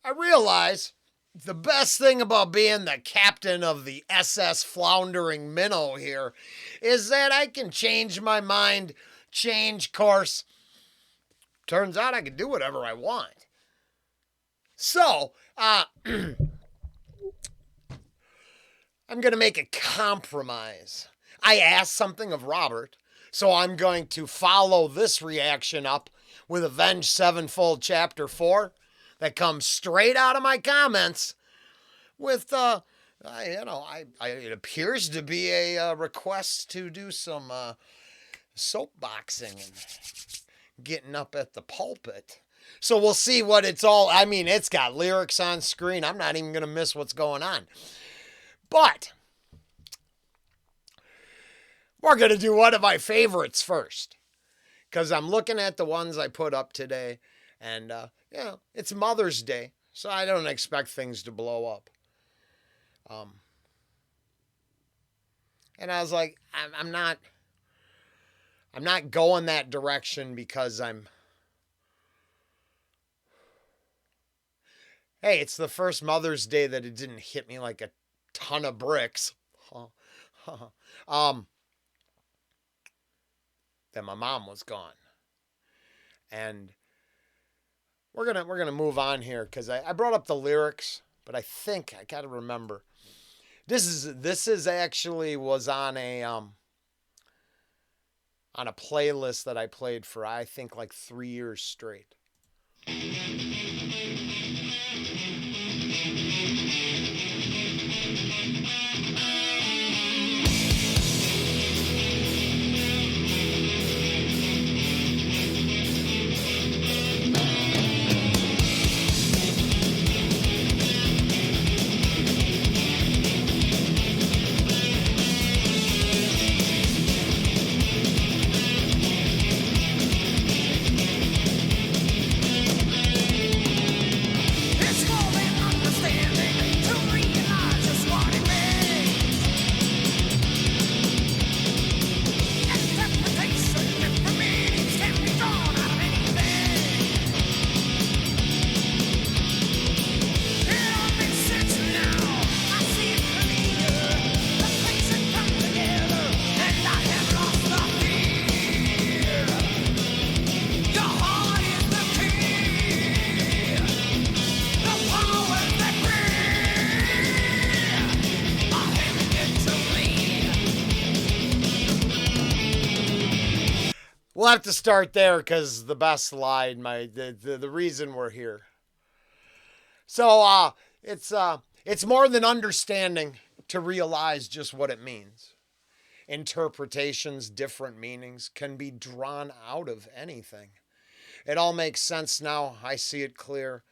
I realize the best thing about being the captain of the SS Floundering Minnow here is that I can change my mind, change course. Turns out I can do whatever I want. So, I'm going to make a compromise. I asked something of Robert, so I'm going to follow this reaction up with Avenged Sevenfold Chapter 4 that comes straight out of my comments with, it appears to be a request to do some soapboxing and getting up at the pulpit. So we'll see what it's all. I mean, it's got lyrics on screen. I'm not even going to miss what's going on. But we're going to do one of my favorites first, because I'm looking at the ones I put up today, and, it's Mother's Day, so I don't expect things to blow up. And I was like, I'm not going that direction because hey, it's the first Mother's Day that it didn't hit me like a ton of bricks. That my mom was gone. And we're gonna move on here because I brought up the lyrics, but I think I gotta remember. This is actually was on a playlist that I played for I think like 3 years straight. We'll have to start there because the best slide, the reason we're here. So it's more than understanding to realize just what it means. Interpretations, different meanings can be drawn out of anything. It all makes sense now. I see it clear.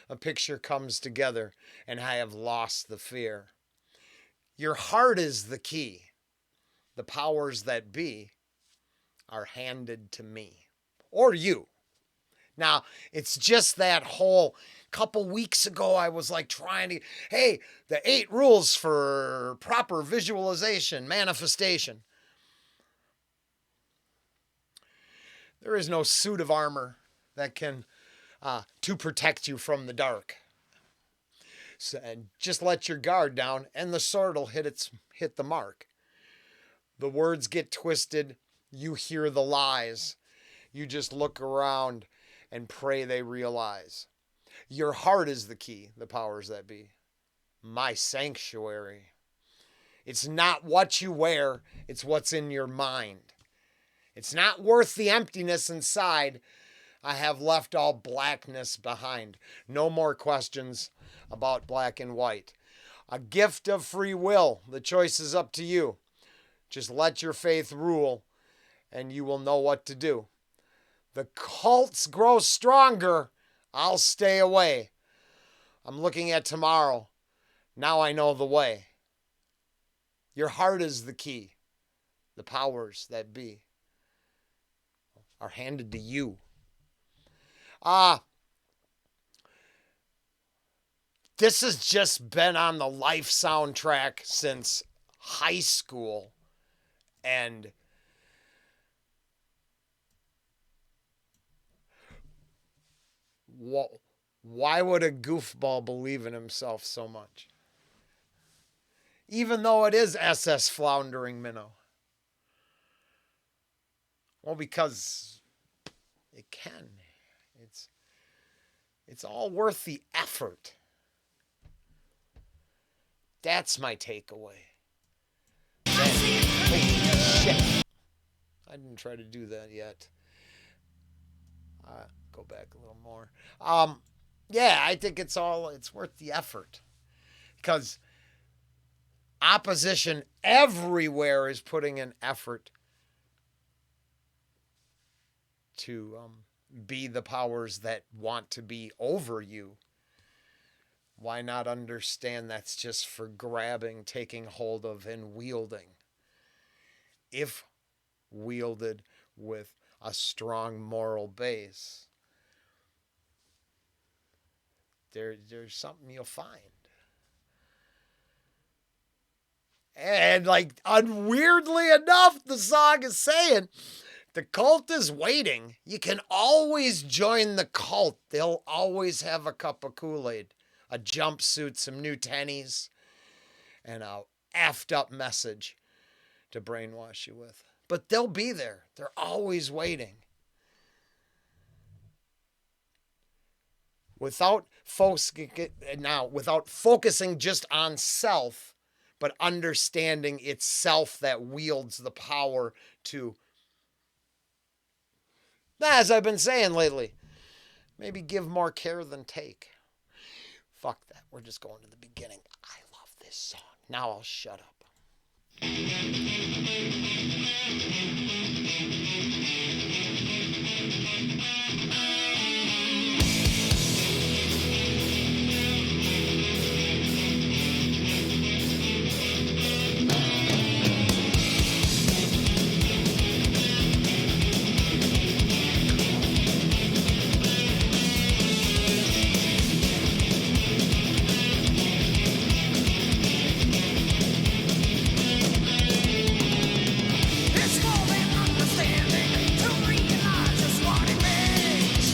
A picture comes together and I have lost the fear. Your heart is the key. The powers that be are handed to me or you. Now, it's just that whole couple weeks ago, I was like trying to, hey, the 8 rules for proper visualization, manifestation. There is no suit of armor that can, to protect you from the dark. So, and just let your guard down and the sword will hit the mark. The words get twisted. You hear the lies. You just look around and pray they realize. Your heart is the key, the powers that be. My sanctuary. It's not what you wear, it's what's in your mind. It's not worth the emptiness inside. I have left all blackness behind. No more questions about black and white. A gift of free will. The choice is up to you. Just let your faith rule and you will know what to do. The cults grow stronger. I'll stay away. I'm looking at tomorrow. Now I know the way. Your heart is the key. The powers that be are handed to you. This has just been on the life soundtrack since high school. And Why would a goofball believe in himself so much? Even though it is SS Floundering Minnow. Well, because it can. It's all worth the effort. That's my takeaway. Shit. I didn't try to do that yet. Go back a little more. Yeah, I think it's worth the effort. Because opposition everywhere is putting an effort to be the powers that want to be over you. Why not understand that's just for grabbing, taking hold of, and wielding? If wielded with a strong moral base, there's something you'll find. And like, weirdly enough, the song is saying, the cult is waiting. You can always join the cult. They'll always have a cup of Kool-Aid, a jumpsuit, some new tennies, and a effed up message to brainwash you with. But they'll be there. They're always waiting. Without focusing just on self, but understanding it's self that wields the power to, as I've been saying lately, maybe give more care than take. Fuck that. We're just going to the beginning. I love this song. Now I'll shut up. It's more than understanding to realize just what it means.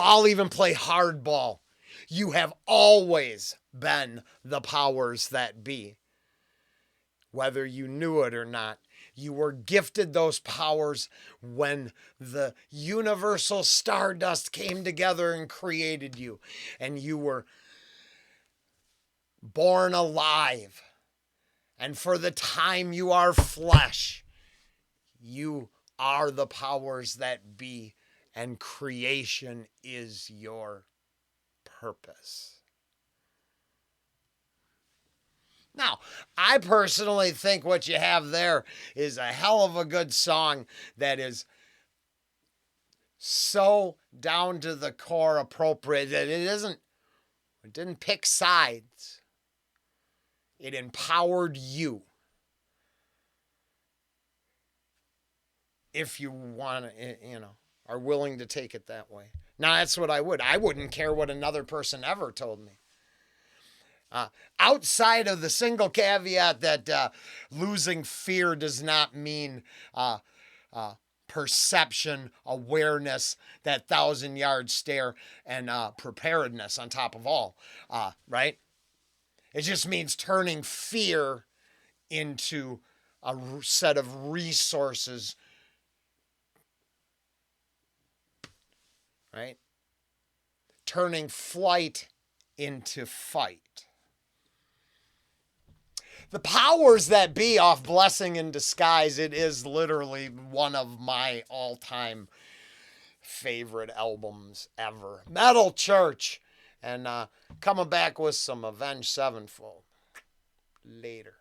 I'll even play hardball. You have always been the powers that be. Whether you knew it or not, you were gifted those powers when the universal stardust came together and created you. And you were born alive. And for the time you are flesh, you are the powers that be. And creation is your purpose. Now, I personally think what you have there is a hell of a good song that is so down to the core appropriate that it didn't pick sides. It empowered you. If you want to, are willing to take it that way. Now, that's what I would. I wouldn't care what another person ever told me. Outside of the single caveat that losing fear does not mean perception, awareness, that 1,000-yard stare, and preparedness on top of all, right? It just means turning fear into a set of resources, right? Turning flight into fight. The powers that be off Blessing in Disguise, it is literally one of my all-time favorite albums ever. Metal Church. And coming back with some Avenged Sevenfold later.